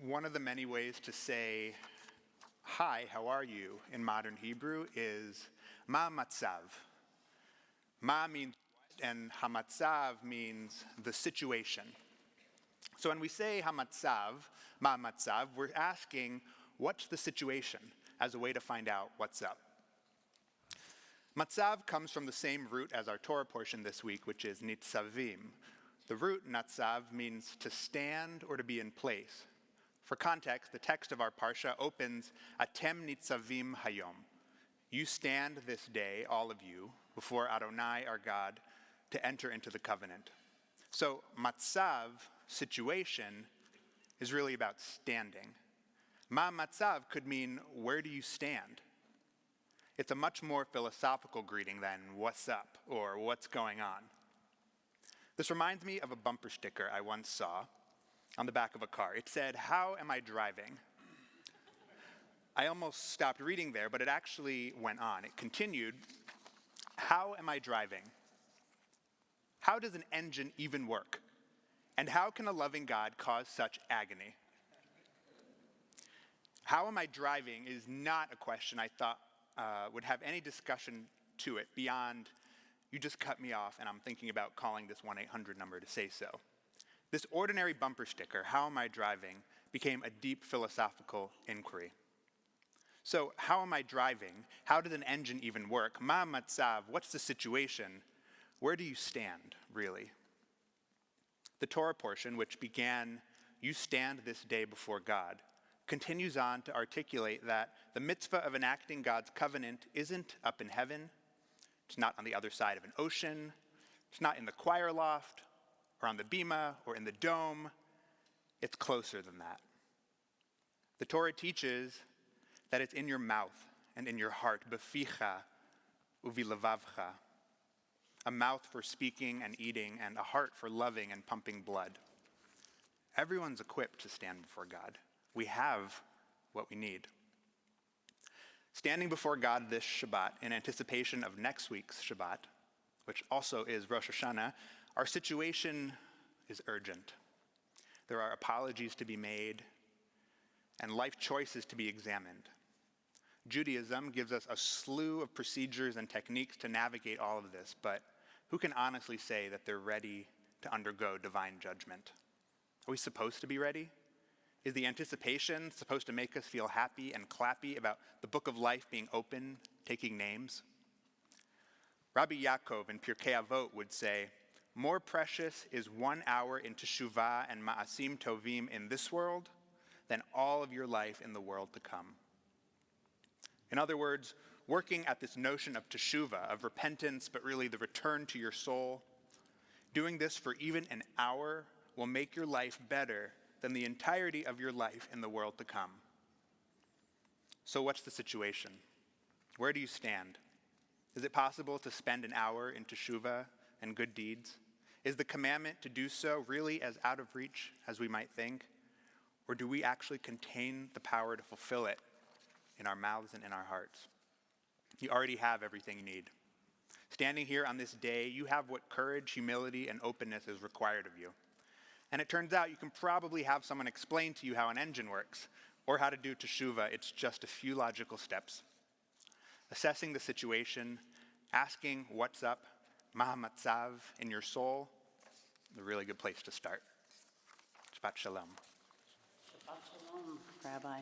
One of the many ways to say, hi, how are you, in modern Hebrew is ma matzav. Ma means what, and hamatzav means the situation. So when we say hamatzav, ma matzav, we're asking, what's the situation, as a way to find out what's up. Matzav comes from the same root as our Torah portion this week, which is nitzavim. The root natzav means to stand or to be in place. For context, the text of our parsha opens, Atem nitzavim hayom. You stand this day, all of you, before Adonai, our God, to enter into the covenant. So matzav, situation, is really about standing. Ma matzav could mean, where do you stand? It's a much more philosophical greeting than what's up or what's going on. This reminds me of a bumper sticker I once saw on the back of a car. It said, how am I driving? I almost stopped reading there, but it actually went on. It continued, how am I driving? How does an engine even work? And how can a loving God cause such agony? How am I driving is not a question I thought would have any discussion to it beyond, you just cut me off and I'm thinking about calling this 1-800 number to say so. This ordinary bumper sticker, how am I driving, became a deep philosophical inquiry. So how am I driving? How does an engine even work? Ma matzav, what's the situation? Where do you stand, really? The Torah portion, which began, you stand this day before God, continues on to articulate that the mitzvah of enacting God's covenant isn't up in heaven, it's not on the other side of an ocean, it's not in the choir loft, or on the bima, or in the dome. It's closer than that. The Torah teaches that it's in your mouth and in your heart, beficha uvilavavcha, a mouth for speaking and eating, and a heart for loving and pumping blood. Everyone's equipped to stand before God. We have what we need. Standing before God this Shabbat in anticipation of next week's Shabbat, which also is Rosh Hashanah, our situation is urgent. There are apologies to be made and life choices to be examined. Judaism gives us a slew of procedures and techniques to navigate all of this, but who can honestly say that they're ready to undergo divine judgment? Are we supposed to be ready? Is the anticipation supposed to make us feel happy and clappy about the book of life being open, taking names? Rabbi Yaakov in Pirkei Avot would say, more precious is 1 hour in teshuvah and ma'asim tovim in this world than all of your life in the world to come. In other words, working at this notion of teshuvah, of repentance, but really the return to your soul, doing this for even an hour will make your life better than the entirety of your life in the world to come. So what's the situation? Where do you stand? Is it possible to spend an hour in teshuvah and good deeds? Is the commandment to do so really as out of reach as we might think? Or do we actually contain the power to fulfill it in our mouths and in our hearts? You already have everything you need. Standing here on this day, you have what courage, humility, and openness is required of you. And it turns out you can probably have someone explain to you how an engine works or how to do teshuvah. It's just a few logical steps. Assessing the situation, asking what's up, ma matzav in your soul, is a really good place to start. Shabbat shalom. Shabbat shalom, Rabbi.